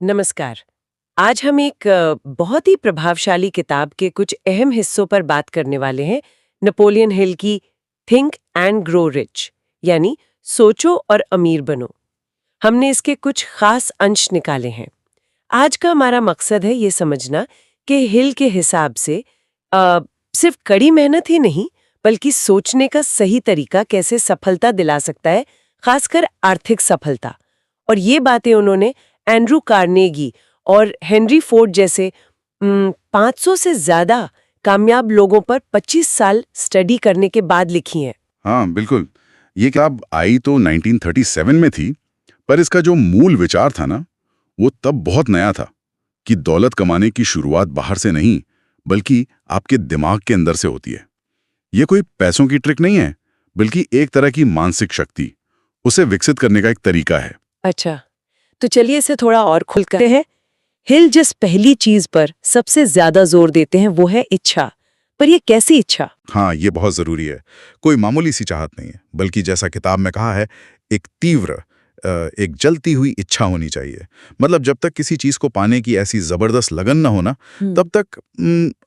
नमस्कार। आज हम एक बहुत ही प्रभावशाली किताब के कुछ अहम हिस्सों पर बात करने वाले हैं। नेपोलियन हिल की थिंक एंड ग्रो रिच, यानी सोचो और अमीर बनो। हमने इसके कुछ खास अंश निकाले हैं। आज का हमारा मकसद है ये समझना कि हिल के हिसाब से सिर्फ कड़ी मेहनत ही नहीं, बल्कि सोचने का सही तरीका कैसे सफलता दिला सकता है, खासकर आर्थिक सफलता। और ये बातें उन्होंने एंड्रू कार्नेगी और हेनरी फोर्ड जैसे 500 से ज्यादा कामयाब लोगों पर 25 साल स्टडी करने के बाद लिखी हैं। हाँ, बिल्कुल। ये किताब आई तो 1937 में थी, पर इसका जो मूल विचार था ना, वो तब बहुत नया था कि दौलत कमाने की शुरुआत बाहर से नहीं, बल्कि आपके दिमाग के अंदर से होती है। ये कोई पैसों की ट्रिक नहीं है, बल्कि एक तरह की मानसिक शक्ति, उसे विकसित करने का एक तरीका है। अच्छा, तो चलिए इसे थोड़ा और खुल करते हैं। हिल जिस पहली चीज पर सबसे ज्यादा जोर देते हैं वो है इच्छा। पर ये कैसी इच्छा? हाँ, ये बहुत ज़रूरी है। कोई मामूली सी चाहत नहीं है, बल्कि जैसा किताब में कहा है, एक तीव्र, एक जलती हुई इच्छा होनी चाहिए। मतलब जब तक किसी चीज़ को पाने की ऐसी ज़बरदस्त लगन ना हो ना, तब तक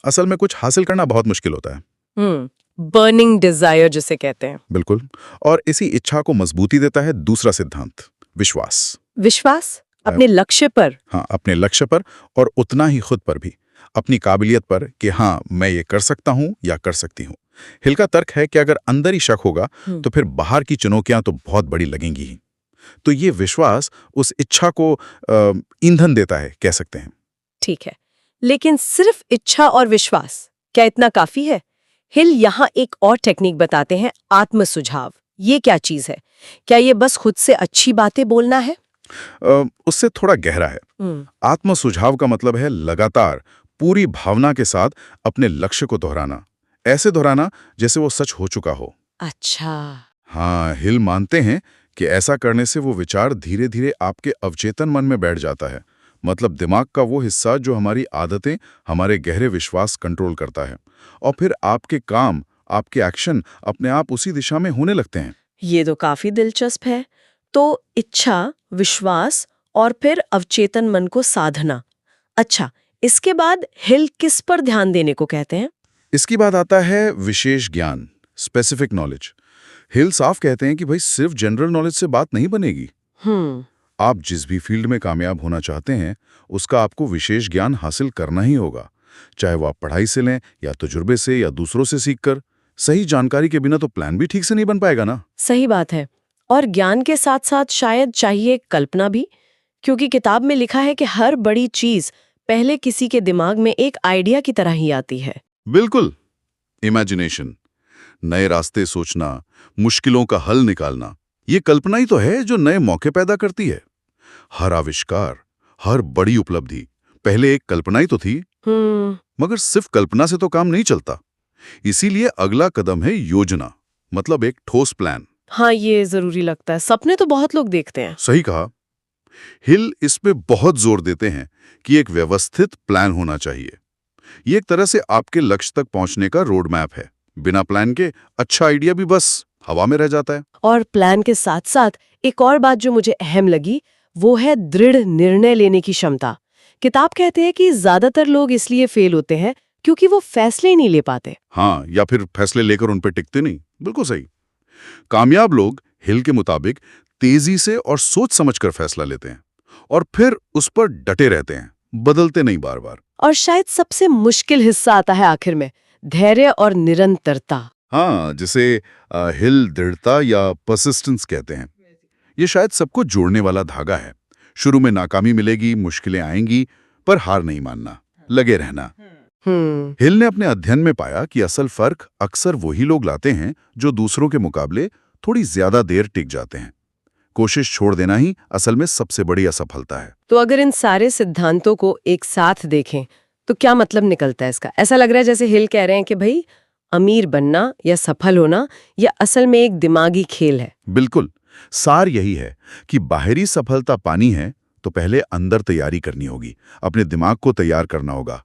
असल में कुछ हासिल करना बहुत मुश्किल होता है। बर्निंग डिजायर जिसे कहते हैं। बिल्कुल। और इसी इच्छा को मजबूती देता है दूसरा सिद्धांत, विश्वास। विश्वास अपने लक्ष्य पर। हाँ, अपने लक्ष्य पर और उतना ही खुद पर भी, अपनी काबिलियत पर कि हाँ, मैं ये कर सकता हूँ या कर सकती हूँ। हिल का तर्क है कि अगर अंदर ही शक होगा तो फिर बाहर की चुनौतियां तो बहुत बड़ी लगेंगी ही। तो ये विश्वास उस इच्छा को ईंधन देता है, कह सकते हैं। ठीक है, लेकिन सिर्फ इच्छा और विश्वास क्या इतना काफी है? हिल यहाँ एक और टेक्निक बताते हैं, आत्म सुझाव। ये क्या चीज है? क्या ये बस खुद से अच्छी बातें बोलना है? उससे थोड़ा गहरा है। आत्म सुझाव का मतलब है लगातार पूरी भावना के साथ अपने लक्ष्य को दोहराना, ऐसे दोहराना जैसे वो सच हो चुका हो। अच्छा। हाँ, हिल मानते हैं कि ऐसा करने से वो विचार धीरे धीरे आपके अवचेतन मन में बैठ जाता है। मतलब दिमाग का वो हिस्सा जो हमारी आदतें, हमारे गहरे विश्वास कंट्रोल करता है, और फिर आपके काम, आपके एक्शन अपने आप उसी दिशा में होने लगते हैं। ये तो काफी दिलचस्प है। तो इच्छा, विश्वास और फिर अवचेतन मन को साधना। अच्छा, इसके बाद हिल किस पर ध्यान देने को कहते हैं? इसकी बात आता है विशेष ज्ञान, स्पेसिफिक नॉलेज। हिल साफ कहते हैं कि भाई सिर्फ जनरल नॉलेज से बात नहीं बनेगी। आप जिस भी फील्ड में कामयाब होना चाहते हैं, उसका आपको विशेष ज्ञान हासिल करना ही होगा। चाहे वो आप पढ़ाई से लें या तजुर्बे से या दूसरों से सीखकर। सही जानकारी के बिना तो प्लान भी ठीक से नहीं बन पाएगा ना। सही बात है। और ज्ञान के साथ साथ शायद चाहिए कल्पना भी, क्योंकि किताब में लिखा है कि हर बड़ी चीज पहले किसी के दिमाग में एक आइडिया की तरह ही आती है। बिल्कुल। इमेजिनेशन, नए रास्ते सोचना, मुश्किलों का हल निकालना, ये कल्पना ही तो है जो नए मौके पैदा करती है। हर आविष्कार, हर बड़ी उपलब्धि पहले एक कल्पना ही तो थी। मगर सिर्फ कल्पना से तो काम नहीं चलता। इसीलिए अगला कदम है योजना, मतलब एक ठोस प्लान। हाँ, ये जरूरी लगता है। सपने तो बहुत लोग देखते हैं। सही कहा। हिल इस पे बहुत जोर देते हैं कि एक व्यवस्थित प्लान होना चाहिए। ये एक तरह से आपके लक्ष्य तक पहुंचने का रोड मैप है। बिना प्लान के अच्छा आइडिया भी बस हवा में रह जाता है। और प्लान के साथ साथ एक और बात जो मुझे अहम लगी, वो है दृढ़ निर्णय लेने की क्षमता। किताब कहते हैं कि ज्यादातर लोग इसलिए फेल होते हैं क्योंकि वो फैसले ही नहीं ले पाते। हाँ, या फिर फैसले लेकर उन पर टिकते नहीं। बिल्कुल सही। कामयाब लोग हिल के मुताबिक तेजी से और सोच समझकर फैसला लेते हैं और फिर उस पर डटे रहते हैं, बदलते नहीं बार बार। और शायद सबसे मुश्किल हिस्सा आता है आखिर में, धैर्य और निरंतरता। हाँ, जिसे हिल दृढ़ता या परसिस्टेंस कहते हैं। ये शायद सबको जोड़ने वाला धागा है। शुरू में नाकामी मिलेगी, मुश्किलें आएंगी, पर हार नहीं मानना, लगे रहना। हिल ने अपने अध्ययन में पाया कि असल फर्क अक्सर वही लोग लाते हैं जो दूसरों के मुकाबले थोड़ी ज्यादा देर टिक जाते हैं। कोशिश छोड़ देना ही असल में सबसे बड़ी असफलता है। तो अगर इन सारे सिद्धांतों को एक साथ देखें तो क्या मतलब निकलता है इसका? ऐसा लग रहा है जैसे हिल कह रहे हैं कि भाई, अमीर बनना या सफल होना ये असल में एक दिमागी खेल है। बिल्कुल। सार यही है कि बाहरी सफलता पानी है तो पहले अंदर तैयारी करनी होगी, अपने दिमाग को तैयार करना होगा।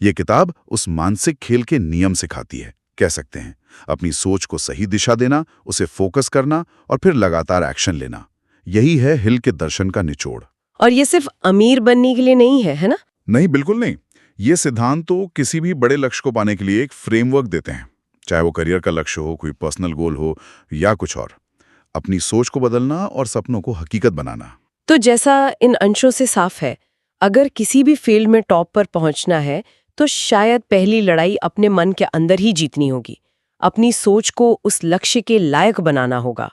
ये किताब उस मानसिक खेल के नियम सिखाती है, कह सकते हैं। अपनी सोच को सही दिशा देना, उसे फोकस करना और फिर लगातार एक्शन लेना। यही है हिल के दर्शन का निचोड़। और ये सिर्फ अमीर बनने के लिए नहीं है ना? नहीं, बिल्कुल नहीं। ये सिद्धांत तो किसी भी बड़े लक्ष्य को पाने के लिए एक फ्रेमवर्क देते हैं, चाहे वो करियर का लक्ष्य हो, कोई पर्सनल गोल हो या कुछ और। अपनी सोच को बदलना और सपनों को हकीकत बनाना। तो जैसा इन अंशों से साफ है, अगर किसी भी फील्ड में टॉप पर पहुंचना है तो शायद पहली लड़ाई अपने मन के अंदर ही जीतनी होगी। अपनी सोच को उस लक्ष्य के लायक बनाना होगा।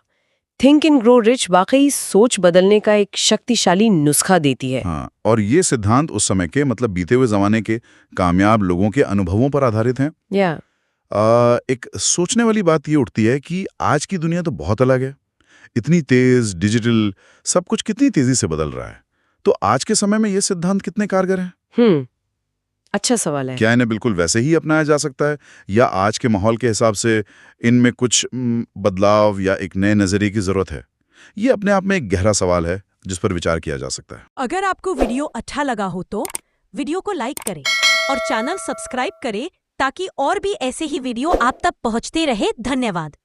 थिंक एंड ग्रो रिच वाकई सोच बदलने का एक शक्तिशाली नुस्खा देती है। हाँ, और ये सिद्धांत उस समय के मतलब बीते हुए जमाने के कामयाब लोगों के अनुभवों पर आधारित हैं। या एक सोचने वाली बात ये उठती है कि आज की दुनिया तो बहुत अलग है। इतनी तेज, डिजिटल, सब कुछ कितनी तेजी से बदल रहा है। तो आज के समय में ये सिद्धांत कितने कारगर हैं? अच्छा सवाल है। क्या इन्हें बिल्कुल वैसे ही अपनाया जा सकता है, या आज के माहौल के हिसाब से इनमें कुछ बदलाव या एक नए नजरिए की जरूरत है? ये अपने आप में एक गहरा सवाल है जिस पर विचार किया जा सकता है। अगर आपको वीडियो अच्छा लगा हो तो वीडियो को लाइक करें और चैनल सब्सक्राइब करें ताकि और भी ऐसे ही वीडियो आप तक पहुंचते रहे। धन्यवाद।